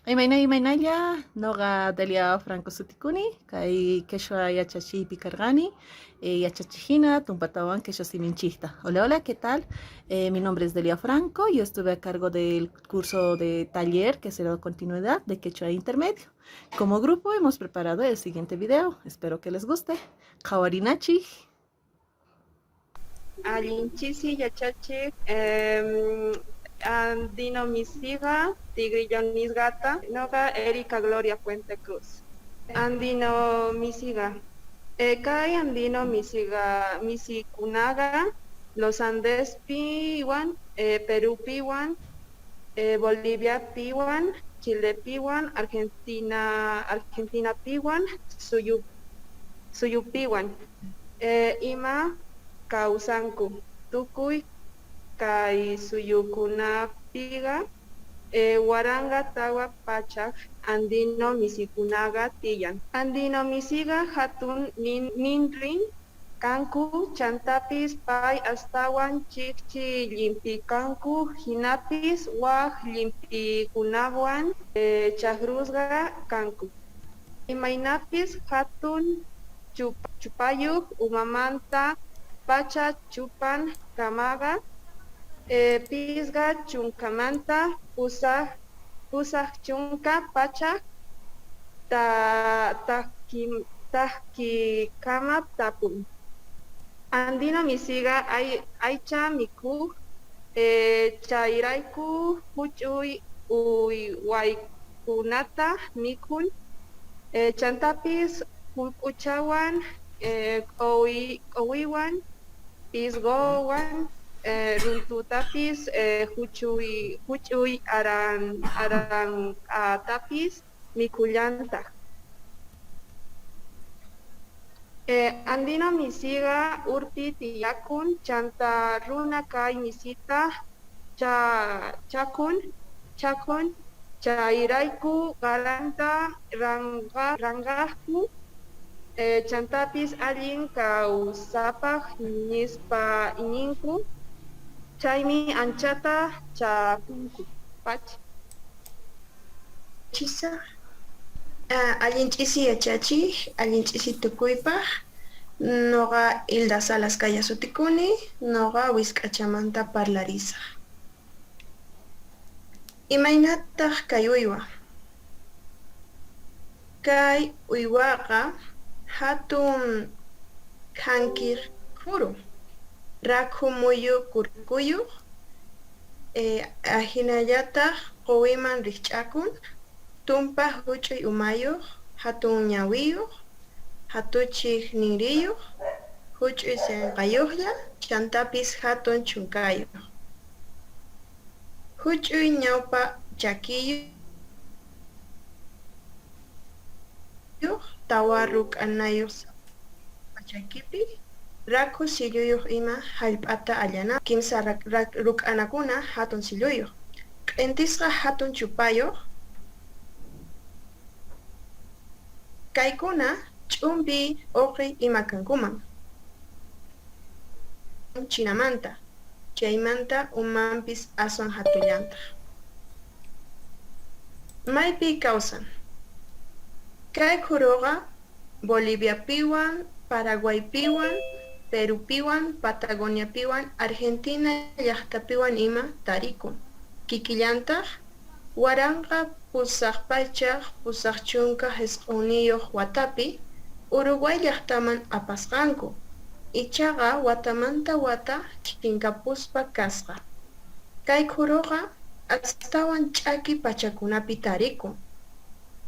Imaynaya, noqa Delia Franco Sutikuni, kay quechua yachachi picargani, yachachijina, tumpatawan quechua siminchista. Hola, hola, ¿qué tal? Mi nombre es Delia Franco, yo estuve a cargo del curso de taller que será continuidad de quechua intermedio. Como grupo hemos preparado el siguiente video, espero que les guste. Kawarinachi. Alinchisi Yachachik, Andino Misiga, Tigrillo Nisgata, Noga Erika Gloria Fuente Cruz. Andino Misiga. Kai Andino Misiga, Misikunaga, Los Andes Piwan, Perú Piwan, Bolivia Piwan, Chile Piwan, Argentina Piwan, Suyu Piwan. Ima Kausanku, Tukui Kai Suyukunapiga, Waranga Tawa Pachak, Andino Misikunaga Tiyan. Andino Misiga Hatun Nindrin, Kanku, Chantapis, Pai, Astawan, Chikchi, Limpi Kanku, Hinapis, Wah, Limpi Kunawan, Chahrusga, Kanku. Imainapis, Hatun, Chupayuk, Umamanta, Pacha, Chupan, Kamaga, Pisga, Chunkamanta, Pusaj Chunka, Pacha, Tahkikama, Tapun. Andino Misiga, Aicha, Miku, Chairaiku, Huchuy, Uiwaikunata, Mikun, Chantapis, Uchawan, Owiwan, Pisgowan, Runtutapis, Huchuy Aran Tapis, Mikulanta. Andino Misiga, Urpi Tiyakun, Chanta Runa Kai Misita, Chakun, Chairaiku, Galanta, Rangahu, Chantapis Alin Kausapaj Nispa Ininku, Chaimi Anchata Chakunku. Pach. Chisa, allinch'isi yachachiq, allinch'isi tukuypaq, noqa Hilda Salas Kaya sutikuni, noqa Wisk'achamanta parlarisa. Imaynataq kay uywa? Kay uywaqa hatun hank'ir kuru, rakhu muyu kurkuyuq, hinallataq quwiman riqch'akun, tumpa huch'uy umayuq, hatun ñawiyuq, hatuchiq ninriyuq, huch'uy sinqayuqlla, chantapis hatun chunkayuq. Huch'uy ñawpa chakiyuq, tawa ruk'anayuq pachaykipi, rakhu silluyuq ima hallp'ata allana, kimsa ruk'anakuna hatun silluyuq, q'intisqa hatun chupayuq, kaykuna ch'umpi uqi ima kankuman. Chinamanta, chaymanta umanpis aswan hatullanta. Maypi kawsan? Kay kuruqa Boliviapiwan, Paraguaypiwan, Perupiwan, Patagoniapiwan, Argentina llaqtapiwan ima tarikun. Kikillantaq waranqa pusaq pachaq, pusaq chunka hisq'uniyuq watapi Uruguay llaqtaman apasqanku. Ichaqa watamanta wata chinkapuspa kasqa. Kay kuruqa astawan ch'aki pachakunapi tarikun,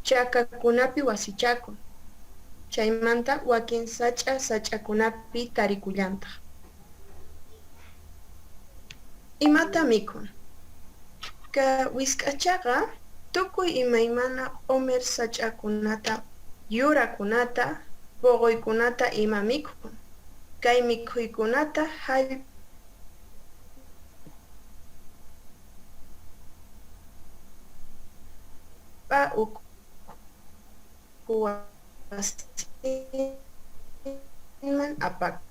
chakakunapi wasichakun, chaymanta wakin sach'akunapi tarikullantaq. Imata mikun? Wisk'achaqa tukuy imaymana q'umir sach'akunata, yurakunata, puquykunata ima mikhun. Kay mikhuykunata hallp'a ukuwasiman apakun.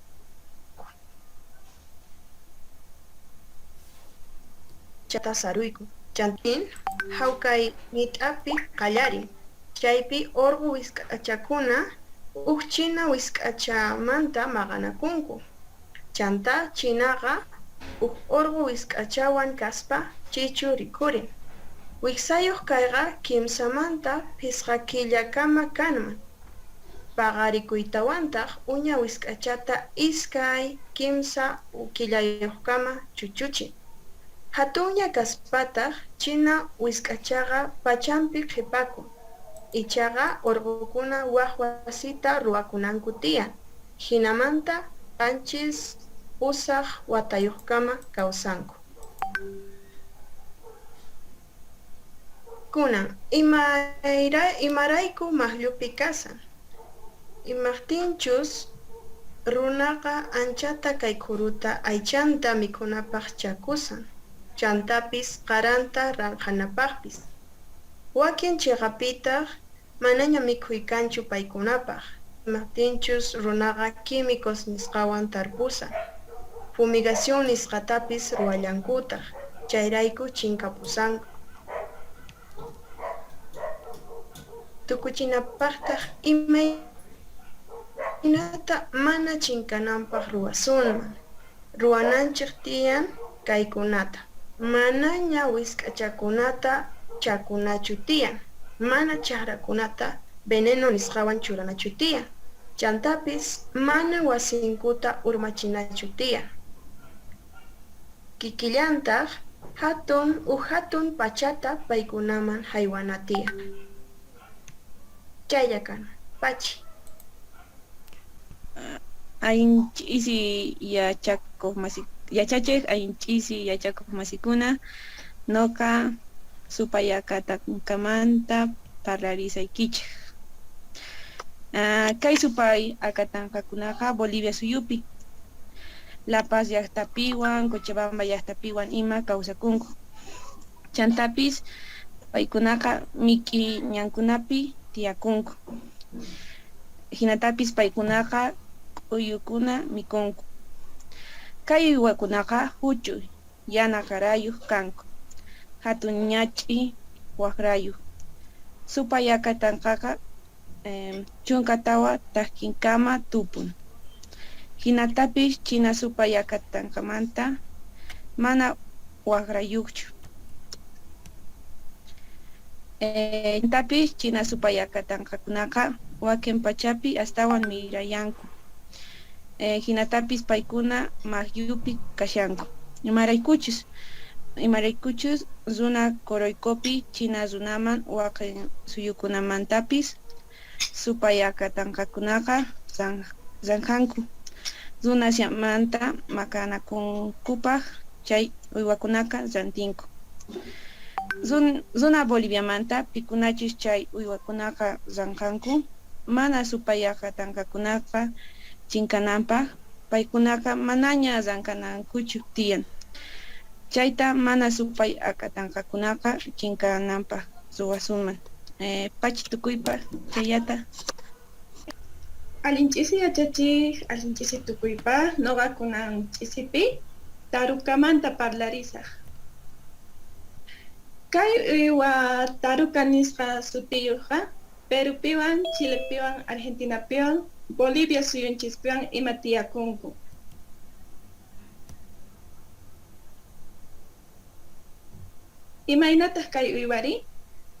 Chata saruyku, chantin hawkay nit'api qallarin. Chaypi urqu wisk'achakuna china wisk'achamanta maqanakunku. Chanta chinaqa urqu wisk'achawan kaspa chichu rikurin. Wiksayuq kayqa kimsamanta phisqa killakama kanman. Paqarikuytawantaq uña wisk'achata iskay kimsa killayuqkama chuchuchin. Hatunya kaspataq china wisk'achaqa pachanpi qhipakun. Ichaqa urqukuna waq wasita ruwakunanku tiyan. Hinamanta qanchis usaq watayuqkama kawsanku. Kunan imarayku maqllupi kasan. Imaqtinchus runaqa anchata kay kuruta aychanta mikunapaq chakusan. Chantapis qaranta ranqanapaqpis. Wakin chiqapitaq manaña mikhuy kanchu paykunapaq. Imaqtinchus runaqa químicos nisqawan tarpusan. Fumigación nisqatapis ruwallankutaq. Chayrayku chinkapusanku. Tukuchinapaqtaq imaynata mana chinkananpaq ruwasunman. Ruwananchik tiyan kaykunata. Manaña wisk'achakunata chakunachu tiyan. Mana chaqrakunata veneno nisqawan churanachu tiyan. Chantapis mana wasinkuta urmachinachu tiyan. Kikillantaq hatun pachata paykunaman haywana tiyan. Chaylla kana, pachi. Ayinch'isi yachachiq ayinch'isi yachakuq masikuna nuqa supayakatankamanta parlarisaykichik. Kay supay akatanqakunaqa Bolivia suyupi, La Paz llaqtapiwan, Cochabamba llaqtapiwan ima kawsakunku. Chantapis paykunaqa miki ñankunapi tiyakunku. Hinatapis paykunaqa k'uyukuna mikunku. Kay uywakunaqa huchuy, yana qarayuq kanku. Hatun ñach'i waqrayuq. Supay akatanqaqa chunka tawa tahkinkama tupun. Hinatapis china supay akatanqamanta mana waqrayuqchu. Hinatapis china supay akatanqakunaqa wakin pachapi astawan mirayanku. Hinatapis paykuna maqllupi kashanku. Imaraykuchus runa Coroicopi china runaman waqin suyukunamantapis supay akatanqakunaqa zanqanku. Runa siamanta makanakunkupaq chay uywakunaqa rantinku. Runa Boliviamanta pikunachis chay uywakunaqa zanqanku. Mana supay akatanqakunaqa chinkananpaq paykunaqa manaña zankanankuchu tiyan. Chayta mana supay akatanqakunaqa chinkananpaq ruwasunman. Pachi tukuypa chayata. Allinch'isi yachachiq, allinch'isi tukuypa, nuqa kunan ch'isipi tarukamanta parlarisaq. Kay uywa taruka nisqa sutiyuqqa Perupiwan, Chilepiwan, Argentinapiwan, Bolivia suyunchispiwan ima tiyakunku. Imaynataq kay uywari?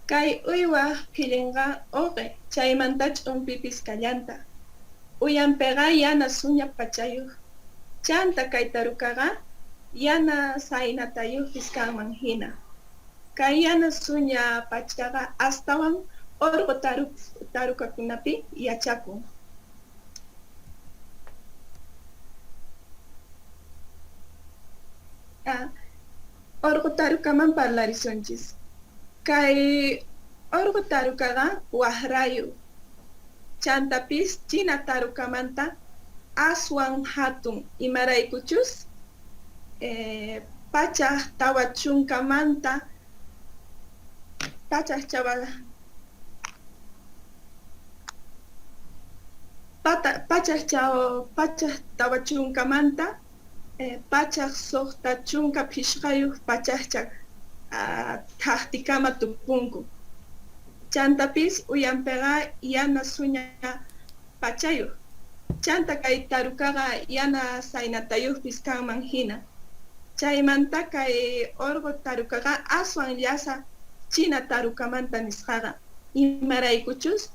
Kay uywa qhillinqa uqi, chaymantach umpipis kallanta. Uyanpiqa yana suña pachayuq. Chanta kay tarukaqa yana saynatayuqpis kanman hina. Kay yana suña pachaqa astawan urqu tarukakunapi yachakun. Urqu tarukaman parlarisunchis. Kay urqu tarukaqa waqrayu. Chantapis china tarukamanta aswan hatun imaraykuchus pachaq tawa chunkamanta pachaq tawa chunkamanta pachaq suqta chunka phishqayuq pachaqchaq tahtikama tupunku. Chantapis uyanpega yana suña pachayo. Chanta kay tarukaga yana saynatayuqpis kanman hina. Chaymanta kay orgo tarukaga aswan llasa china tarukamanta nisqaqa. Imaraykuchus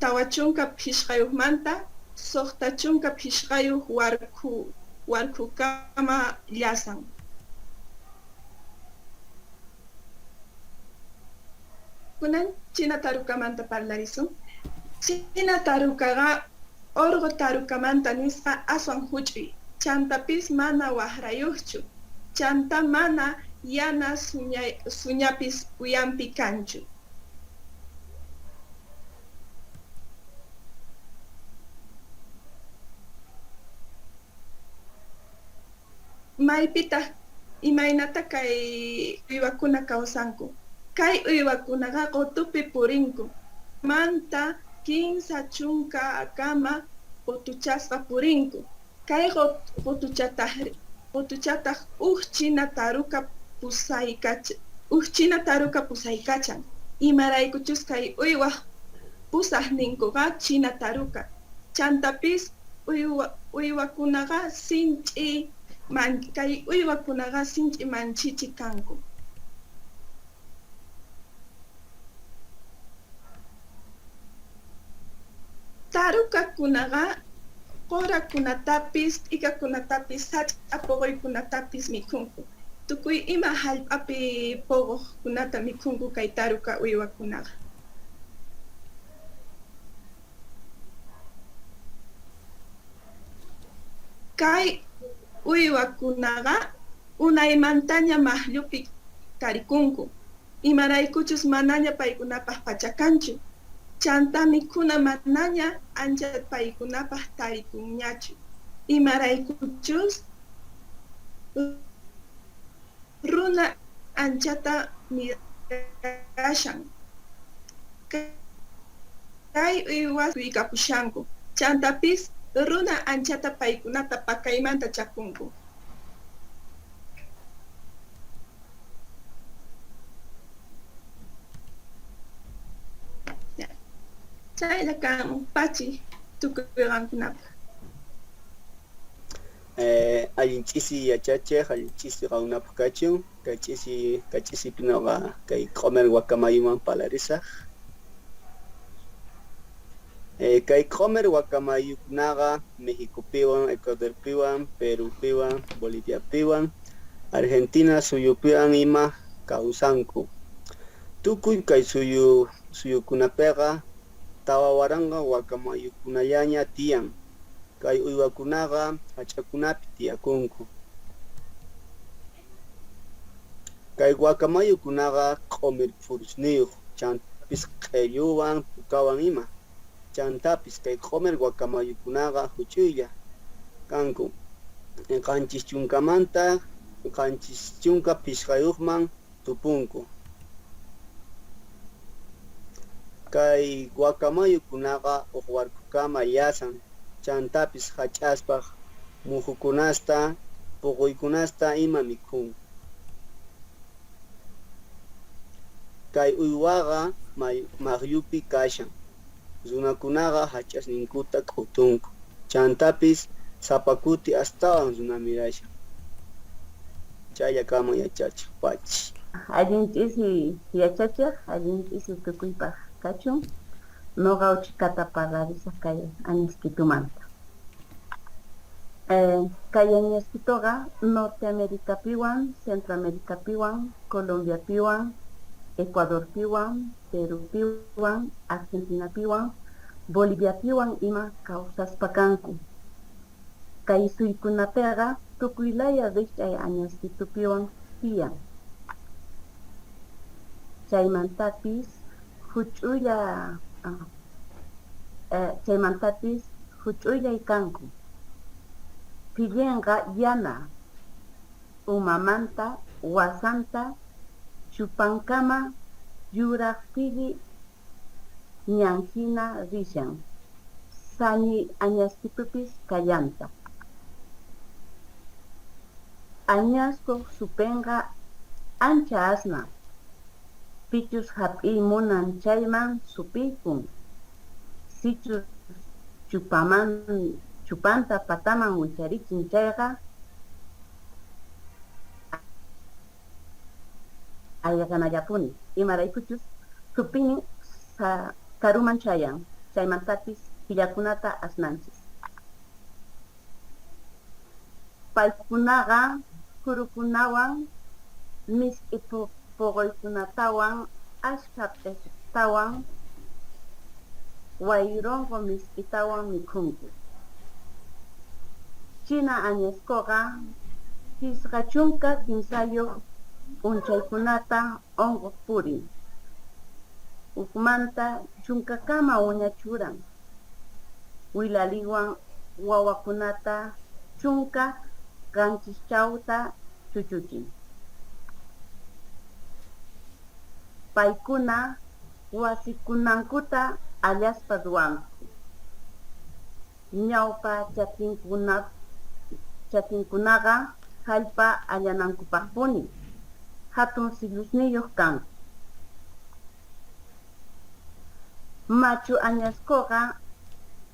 tawachunka phishqayuqmanta soqtachunka phishqayuq warkukama llasan. Kunan china tarukamanta parlarisun. China tarukaga orgo tarukamanta nisqa aswan huch'uy. Chantapis mana waqrayuqchu. Chanta mana yana suñapis uyanpi kanchu. Maypita imaynata kay uywakuna kawsanku. Kay uywakunaqa qutupi purinku. Manta 15 chunka kama qutuchasqa purinku. Kay qutuchataq china taruka pusaykachan. Imaraykuchus kay uywaq pusaqninkuqa china taruka. Chantapis uywakunaqa kay uywakunaqa sinch'i manchichi kanku. Tarukakunaqa qorakunatapis, t'ikakunatapis, sach'a puquykunatapis mikhunku. Tukuy ima hallp'api puquqkunata mikhunku kay taruka uywakunaqa. Kay uywakunaqa unaymantaña mahllupi tarikunku. Imaraykuchus manaña paykunapaq pachakanchu. Chanta mikhuna manaña ancha paykunapaq tarikunñachu. Imaraykuchus runa anchata mirashan. Kay uywas tuykapushanku. Chantapis runa anchata paykunata pakaymanta chakunku. Chayla kan pachi tukuyrankunapaq. Allinch'isi yachachiq, allinch'isi qawnapaq kachun, kach'isipinaqa kay q'umir wakamayuman palarisaq. Kay q'umir wakamayukunaqa Mexicopiwan, Ecuadorpiwan, Perupiwan, Boliviapiwan, Argentina suyupiwan ima kawsanku. Tukuy kay suyukunapiqa tawawaranqa wakamayukunallaña tiyan. Kay uywakunaqa hachakunapi tiyakunku. Kay wakamayukunaqa q'umir purusniyuq, chantapis q'elluwan, pukawan ima. Chantapis kay q'umir wakamayukunaqa huch'uylla kanku. Qanchis chunkamanta, qanchis chunka phishqayuqman tupunku. Kay wakamayukunaqa uq warkukama llasan. Chantapis hach'aspaq muhukunasta, puquykunasta ima mikhun. Kay uywaqa mahyupi kashan. Runakunaqa hach'asninkuta k'utunku. Chantapis sapakuti astawan runa mirashan. Chaylla kama yachachiq pachi. Allinch'isi yachachiq, allinch'isi tukuypaq kachun. Nuqa uchikata parlarisaq kay Añasquitumanta. Kay Añasquituqa Norteamericapiwan, Centroamericapiwan, Colombiapiwan, Ecuadorpiwan, Perupiwan, Argentinapiwan, Boliviapiwan ima kawsaspa kanku. Kay suykunapiqa tukuylaya rikch'ay Añasquitupiwan tiyan. Chaymantapis huch'ullay kanku. Pillenqa yana umamanta, wasanta, chupankama yuraq pilli ñanhina rishan. Sani Añasquitupis kallanta. Añaskuq supenqa ancha asna. Pichus hap'i munan chayman supikun. Sichus chupanta pataman wicharichin chayqa ayaqanallapuni. Imaraykuchus supini karuman chayan. Chaymantapis killakunata asnanchis. Paykunaqa kurukunawan misk'i puquykunatawan ashka p'isqtawan wayronqo misk'itawan mikhunku. China añascoqa pisqa chunka kinsayuq p'unchaykunata onquq purin. Ukmanta chunkakama uñachuran. Wilaliwan wawakunata chunka qanchischawta chuchuchin. Paykuna wasikunankuta allaspa ruwanku. Ñawpa chakinkunaqa hallpa allanankupaqpuni. Hatun sillusniyuq kanku. Machu añascoqa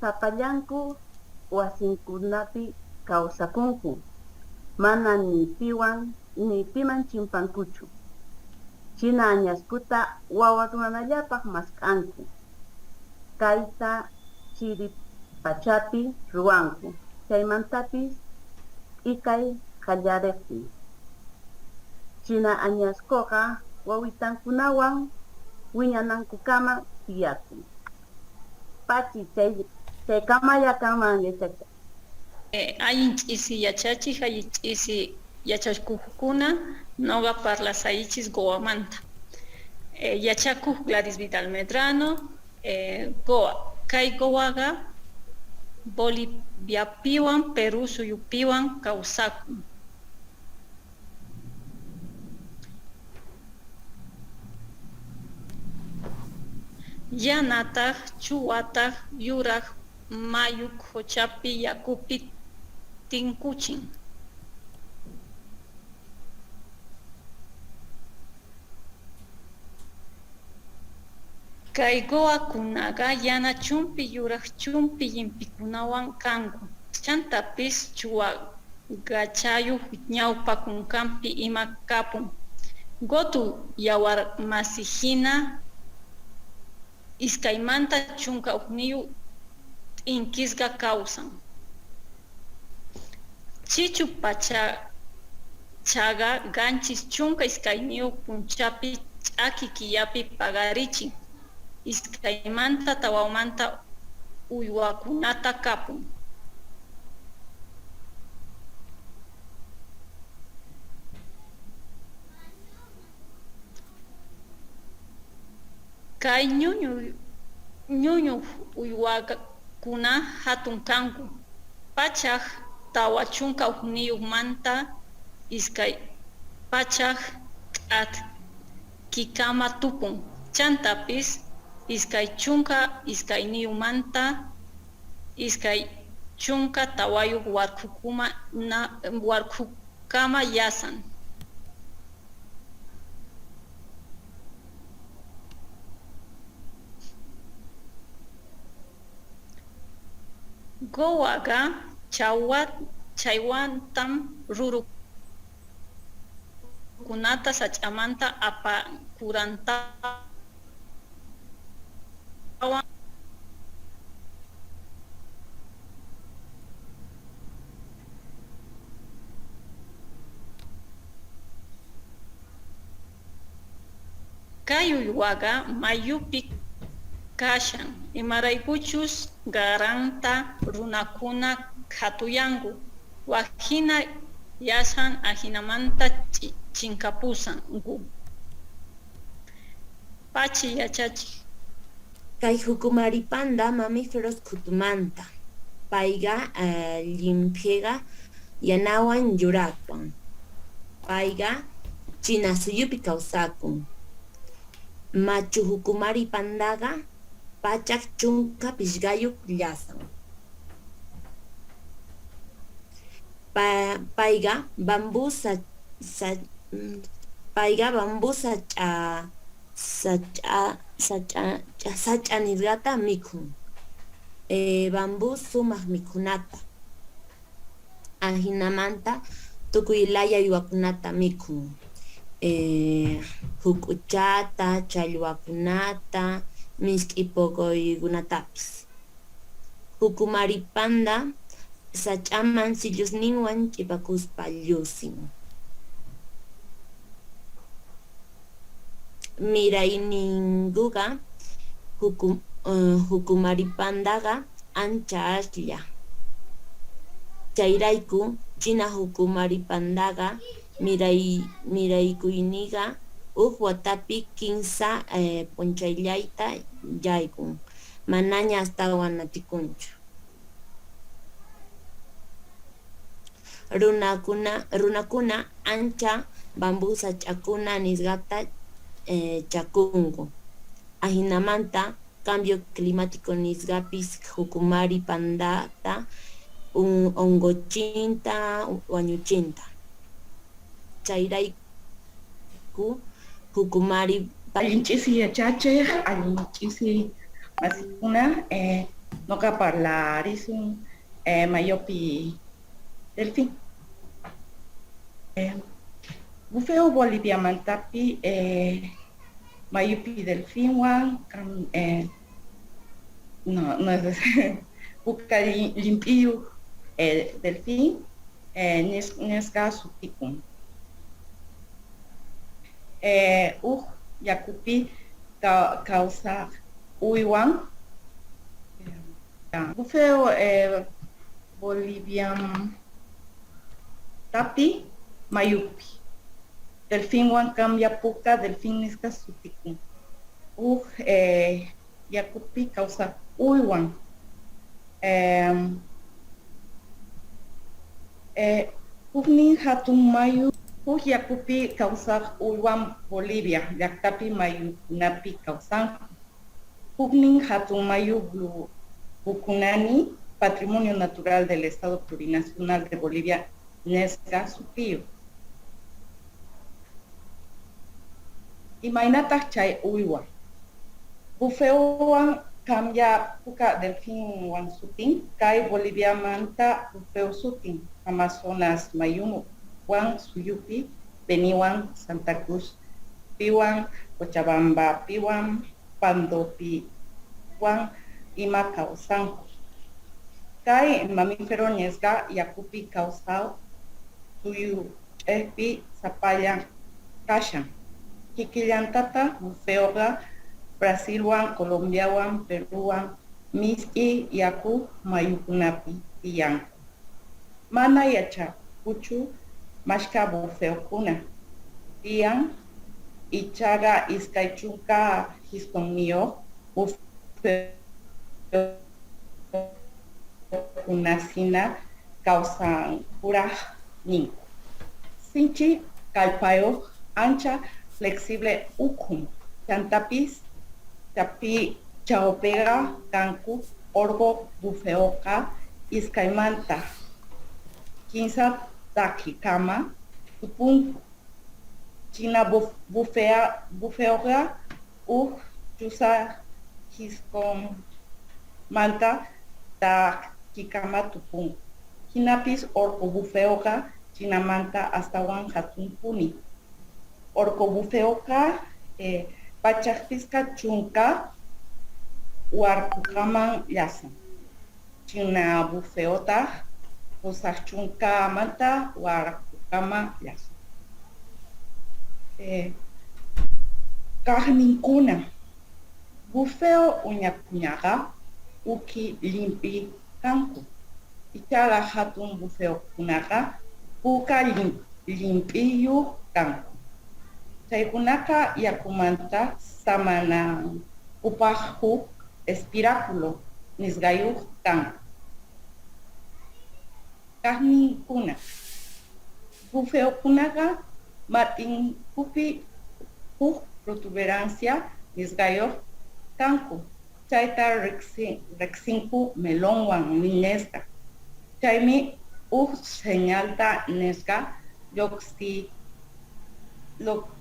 sapallanku wasinkunapi kawsakunku. Mana ni piman chimpankuchu. China añaskuta wawa ruwanallapaq maskanku. Kayta chiri pachapi ruwanku. Chaymantapis ikay qallariqmi. China añascoqa wawitankunawan wiñanankukama tiyakun. Pachi chay kamaya kanman yachacha. Hay ch'isi yachachiq, hay ch'isi yachakukuna noqa parlasaychis Goamanta. Yachakuq Gladys Vidal Medrano, Goa. Kay Goaqa Boliviapiwan, Perú suyupiwan kawsakun. Yanataq, chuwataq, yuraq, mayu quchapi yakupi tinkuchin. Kay Goakunaqa yana chumpi yuraq chumpi llimpikunawan kanku. Chantapis chuwa gachayuq ñawpa kunkanpi ima kapun. Gotu yawar masihina iskaymanta chunka uqniyu inkisqa kawsan. Chichu pachachaqa ganchis chunka iskayniyu punchapi ch'aki killapi pagarichin. Iskaymanta tawamanta uywakunata kapun. Kay ñuñu uywakuna hatun kanku. Pachaq tawa chunka uqniyuqmanta iskay pachaq kikama tupun. Chantapis iskay chunka iskayniyumanta iskay chunka tawayuq warkukama yasan. Goaqa chaywantam rurukunata sach'amanta apakurantawan kay uywaqa mayupi kashan imaraykuchus garanta runakuna khatuyanku wajina yasan ajinamanta chinkapusanku. Pachi yachachiq. Kay hukumaripanda mamíferos khutumanta. Payqa llimphiqa yanawan yuraqpan. Payqa China suyupi kawsakun. Machu hukumaripandaqa pachak chunka pishqayuq llasan. Payqa bambú payqa bambu sach'anisqata mikhun. Bambu sumaq mikhunata. Ahinamanta tukuy laya uywakunata mikhun. Hukuchata, challwakunata, misk'i puquykunatapis. Hukumaripanda sach'aman sillusninwan ch'ipakuspa llusin. Mirayninkuqa hukumaripandaqa ancha ashlla. Chayrayku china hukumaripandaqa miraykuyniqa huk watapi kinsa p'unchayllayta yaykun. Manaña astawan atikunchu. Runakuna ancha bambu sach'akuna nisqata chakunku. Ahinamanta cambio climático nisqapis hukumaripandata onqochinta wañuchinta. Chayrayku hukumari Allinch'isi yachachiq, allinch'isi masikuna, nuqa parlarisun mayupi Delfín. Bufeo Boliviamantapi mayupi Delfínwan no es busca limpio Delfín nesga sutikun. Yakupi causa uywan bufeo Bolivian tapi mayupi Delfín wan cambia puka Delfín nisqa sutikun. Yakupi causa uywan huknin hatun mayu yakupi causa uywan Bolivia llaqtapi mayukunapi causan huknin hatun mayu bukunani Patrimonio Natural del Estado Plurinacional de Bolivia nesqa supío. Imaynataq chay uywan. Bufeowan cambia puka Delfín wan sutin, kay Boliviamanta bufeo sutin, Amazonas mayumu wan suyupi, Beniwan, Santa Cruz piwan, Cochabamba piwan, Pandopi wan ima causanku. Kay mamífero nesqa yakupi causao suyu ch'aypi sapallan kashan. Kikillantata bufeoqa Brasilwan, Colombiawan, Peruwan, misk'i yaku mayukunapi tiyanku. Mana yachakuchu mashka bufeokuna tiyan ichaqa iskay chunka histonmiyoq bufeokunasina causankuraq ninku. Sinchi kallpayuq ancha flexible ukhun. Chantapis chapi chawpiqa kanku orgo bufeoqa iskaymanta kinsa takikama tupunku. China bufeoqa chusa hiskon manta takikama tupunku. Hinapis orgo bufeoqa chinamanta astawan hatunkuni. Orgo bufeoqa pachaqpisqa chunka warkukaman llasan. China bufeotaq pusaq chunkamanta warkukaman llasan. Kaqninkuna bufeo uñakunaqa uki limpi kanku. Ichaqa hatun bufeokunaqa puka limpiyuq kanku. Chaykunaqa yakumanta samana upaq huk espiráculo nisqayuq kanku. Kaqninkuna bufeokunaqa matinkupi huk protuberancia nisqayuq kanku. Chayta riqsinku melonwan nisqa. Chaymi huk señalta nisqa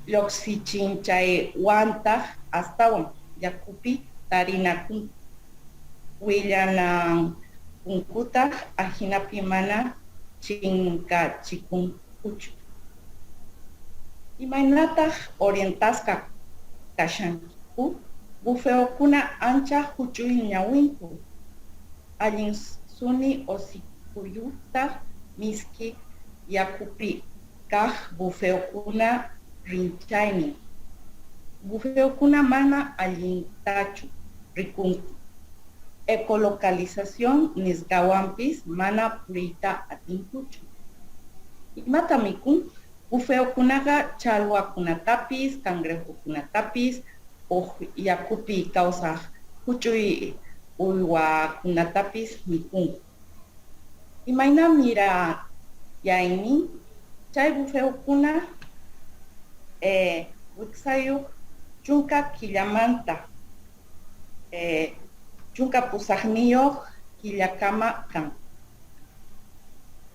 lluqsichin chay wantaq astawan yakupi tarinakun willanan punkutaq ajinapi mana chinkachikunkuchu. Imaynataq orientasqa kashanku, bufeokuna ancha huchuy ñawinku, allin suni osikuyuktaq miski yakupi kaq bufeokuna rinchaynin. Bufeokuna mana allintachu rikunku. Ecolocalización nisqawanpis mana puriyta atinkuchu. Imata mikun? Bufeokunaqa challwakunatapis, cangrejokunatapis, yakupi kawsaq huchuy uywakunatapis mikunku. Imaynamira yaynin, chay bufeokuna wiksayuq chunka killamanta chunka pusaqniyuq killakama kan.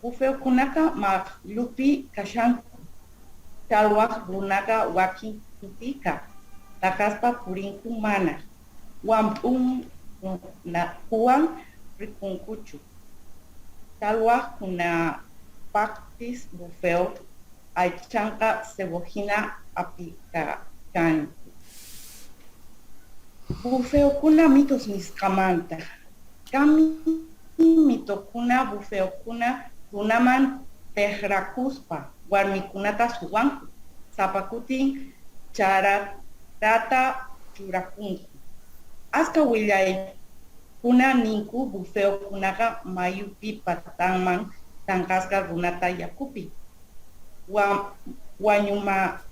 Bufeokunaqa maqlupi kashanku. Challwaq runaqa wakin kutika takaspa purinku mana. Huwan rikunkuchu. Challwaq kunapaqpis bufeo aychanqa cebojina apikanku. Bufeokuna mitos nisqamanta. Kami mitokuna bufeokuna runaman teqrakuspa warmikunata suwanku. Sapakutin charatata churakunku. Aska willaykuna ninku bufeokunaqa mayupi patanman tanqasqa runata yakupi.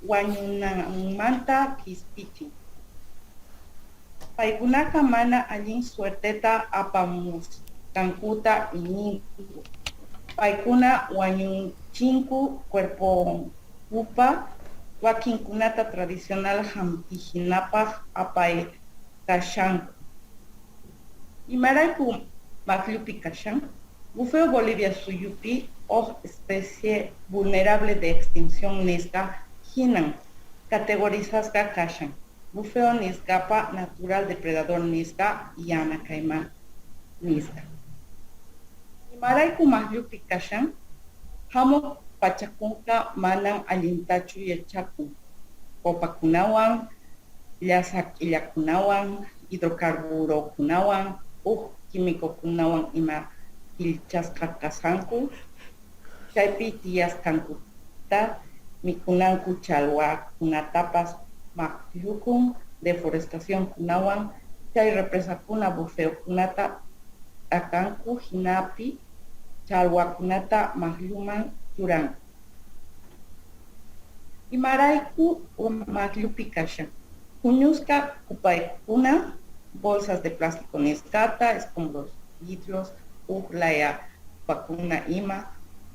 Wañunanmanta kispichin. Paykunaqa mana allin suerteta apamusqankuta iñinku. Paykuna wañunchinku cuerpokupa wakinkunata tradicional hampihinapaq apay kashanku. Imarayku maqllupi kashan? Bufeo Bolivia suyupi especie vulnerable de extinción nisqa hinan categorizasqa kashan. Bufeo nisqapa natural depredador nisqa yana kayma nisqa. Imarayku maqllupi kashan? Hamuq pachakunqa manan allintachu yachakun. Copakunawan, llasa k'illakunawan, hidrocarburokunawan, químicokunawan ima kilchasqa kasanku. Chaypi tiyasqankuta mikunanku challwakunatapas maqllukun, deforestación kunawan, chay represakuna bufeokunata akanku hinapi challwakunata maqlluman churanku. Imarayku maqllupi kashan? Puñusqa kupaykuna, bolsas de plástico nisqata, escombros vidrios, laya pakuna ima,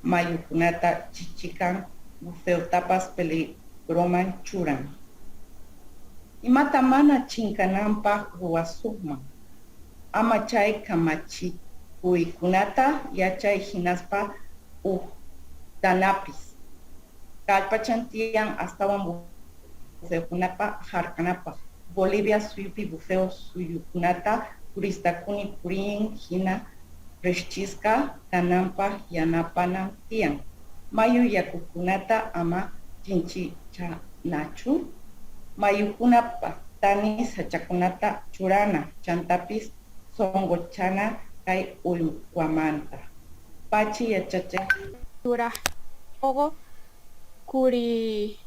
mayukunata chichikan, bufeotapas peligroman churan. Imata mana chinkananpaq ruwasuqman. Ama chay kamachikuykunata yachay hinaspa tanapis. Kallpachan tiyan astawan bufeokunapa harkanapaq. Bolivia suyupi bufeo suyukunata turistakuni purin hina rishchisqa kananpaq yanapanan tiyan. Mayu yakukunata ama chinchichanachu. Mayukunapa tani sachakunata churana, chantapis songochana kay ullwamanta. Pachi yachachay. Turaq ogo kuri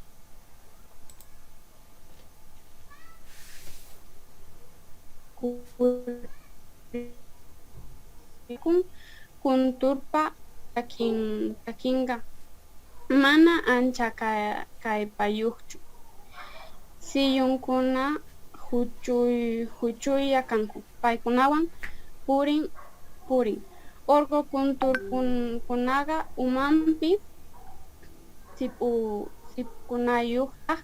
kunturpa takinga mana ancha kaypayuqchu. Siyunkuna huchuya kanku. Paykunawan purin. Orgo kunturkunaqa umanpi sipkunayuqtaq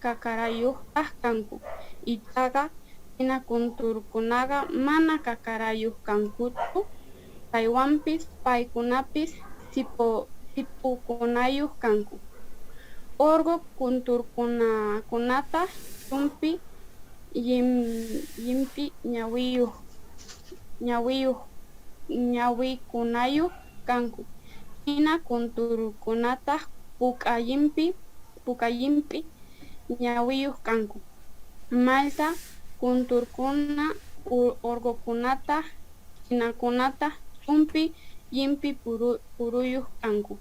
kakarayuqtaq kanku. Ichaqa hina kunturkunaqa mana kakarayuq kankuchu. Paywanpis paykunapis sipukunayuq kanku. Orgo kunturkunata tumpi yimpi ñawiyuq kanku. Hina kunturkunata pukayimpi ñawiyuq kanku. Malta kunturkuna orgokunata chinakunata tumpi yimpi puruyuq kanku.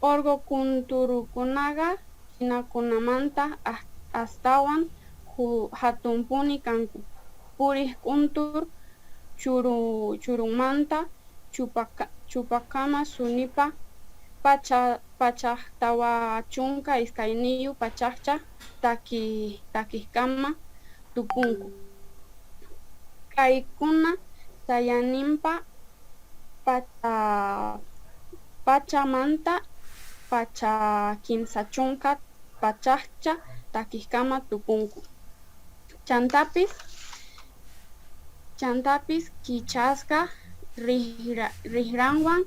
Orgo kunturukunaqa chinakunamanta astawan hatunpuni kanku. Puriq kuntur churunmanta chupakama sunipa pachaq tawa chunka iskayniyu pachaqcha takiqkama tupunku. Kaykuna sayaninpa pachamanta pacha kimsa chunka pachaqcha takiqkama tupunku. Chantapis kichasqa riqranwan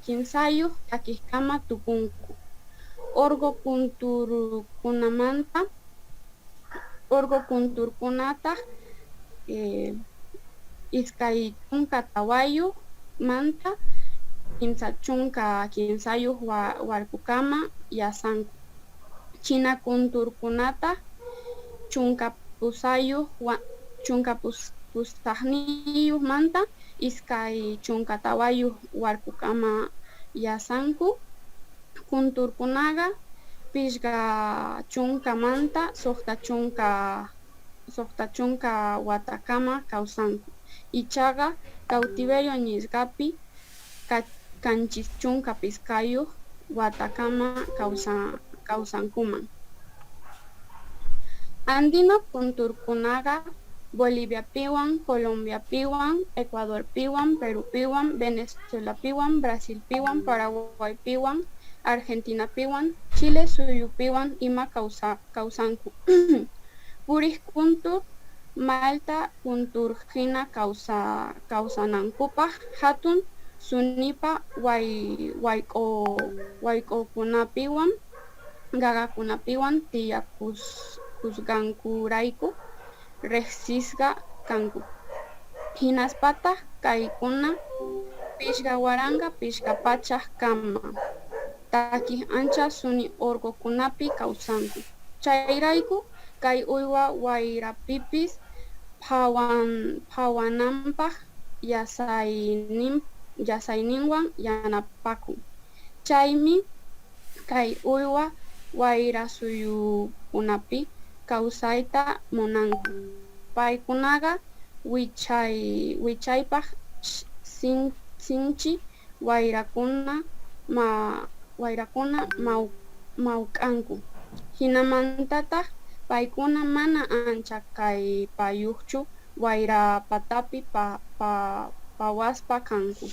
kimsayuq takiqkama tupunku. Orgo kunturkunata iskay chunka tawayu manta kimsa chunka kimsayuq warkukama yasanku. China kunturkunata chunka pusaqniyuq manta iskay chunka tawayuq warkukama yasanku. Kunturkunaqa pichqa chunkamanta suqta chunka watakama kawsanku. Ichaqa cautiverio nisqapi kanchis chunka piskayuq watakama kawsankuman. Andino kunturkunaqa Boliviapiwan, Colombiapiwan, Ecuadorpiwan, Perupiwan, Venezuelapiwan, Brasilpiwan, Paraguaypiwan, Argentinapiwan, Chile suyupiwan ima kawsanku. Puriq kuntur Malta kunturhina kawsanankupaq hatun sunipa wayk'ukunapiwan qaqakunapiwan tiyakusqankurayku riqsisqa kanku. Hinaspataq kaykuna pichqa waranqa pichqa pachaq kama takiq ancha suni orgokunapi kawsanku. Chayrayku kay uywa wayrapipis phawananpaq yasayninwan yanapakun. Chaymi kay uywa wayra suyukunapi kawsayta munanku. Paykunaqa wichaypaq sinchi wayrakuna mawk'anku. Hinamantataq paykuna mana ancha kallpayuqchu wayra patapi phawaspa kanku.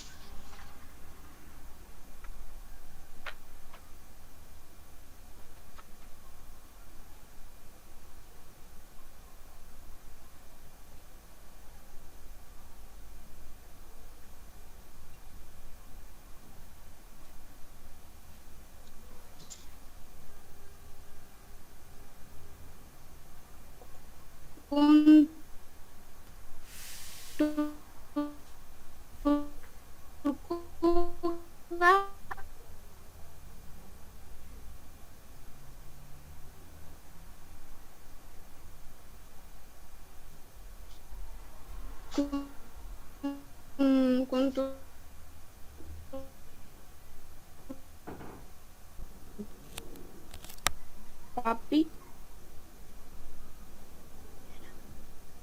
Papi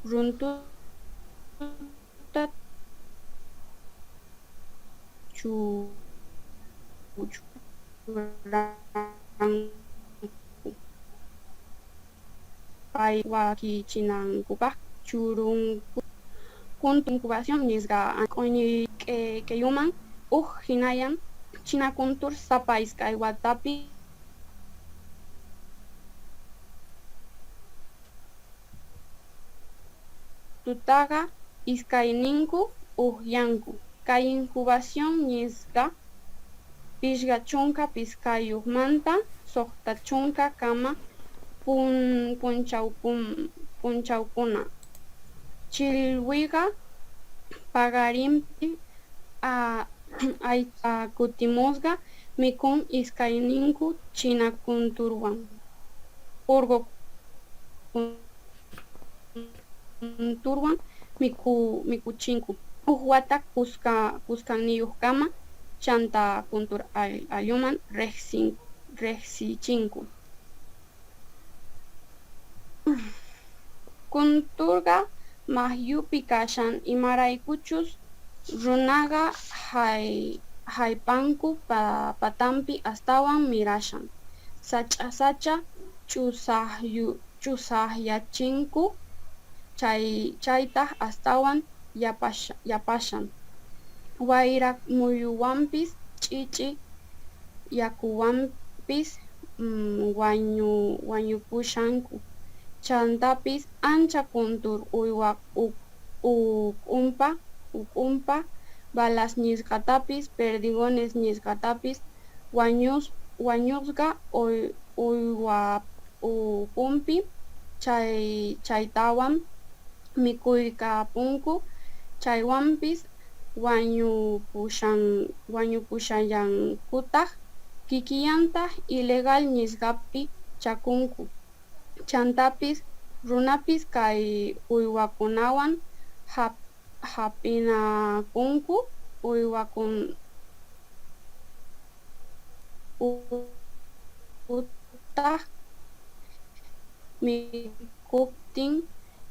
runtuta waquichinankupak churunku kuntu incubación nisqa anq'uyni k'eyuman hinayan china kuntur sapa iskay watapi tutaqa iskayninku yanku. Kay incubación nisqa pishqa chunka piskayuqmanta suqta chunka kama punchawkuna. Chillwiqa paqarinpi aycha kutimusqa mikun iskayninku china kunturwan urqu kunturwan mikuchinku. Huk wata kusqayniyuqkama chanta kuntur ayuman riqsichinku. Kunturqa mahyupi kashan imaraykuchus runaqa haypanku patanpi astawan mirashan sacha chusaqyachinku chaytaq astawan yapashan wayra muyuwanpis ch'ich'i yakuwanpis wañupushanku. Chantapis ancha kuntur uk'unpa balas nisqatapis perdigones nisqatapis wañusqa uywa ukunpi chaytawan mikuykapunku chaywanpis wañupushayankutaq kikillantaq ilegal nisqapi chakunku. Chantapis runapis kay uywakunawan hap'inakunku utaq mikuptin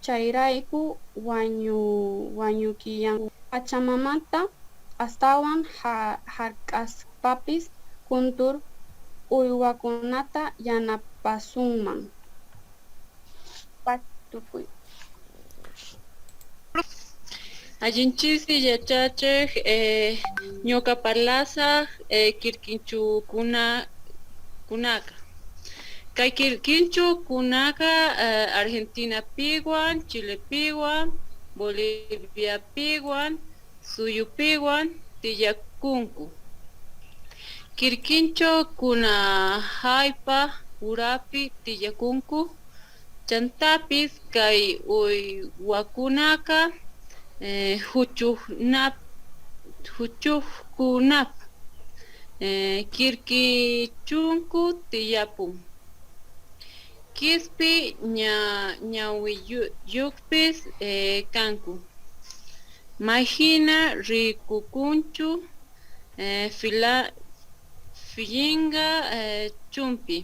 chayrayku wañukiyanku. Pachamamata astawan hark'aspapis kuntur uywakunata yanapasunman. Tukuy. Allinchisi yachachiq ñuqa parlasaq quirquinchukunaka. Kay quirquinchukunaqa Argentinapiwan, Chilepiwan, Boliviapiwan, Suyupiwan tiyakunku. Quirquinchukuna haypa urapi tiyakunku. Chantapis kay uywakunaqa huchuqkunap quirquichunku tiyapun. Qispi ñawiyuqpis kanku. Mayhina rikukunchu fillinqa chumpi.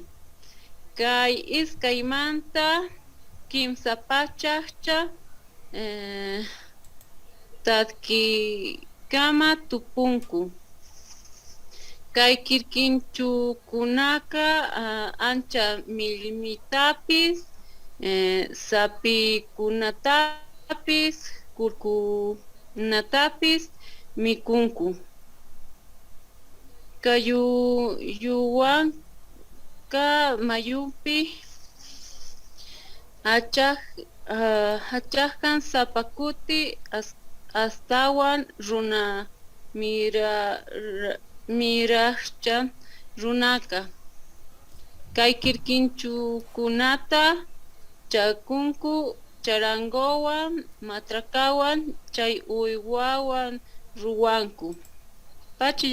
Kay iskaymanta kimsa pachaqcha tatkikama tupunku. Kay quirquinchukunaqa ancha millmitapis sapikunatapis kurkunatapis mikunku. Kay yuwanqa mayupi hachaqkan sapakuti astawan runa miraqcha runaka. Kay quirquinchukunata chakunku charangowan matrakawan chay uywawan ruwanku. Pachi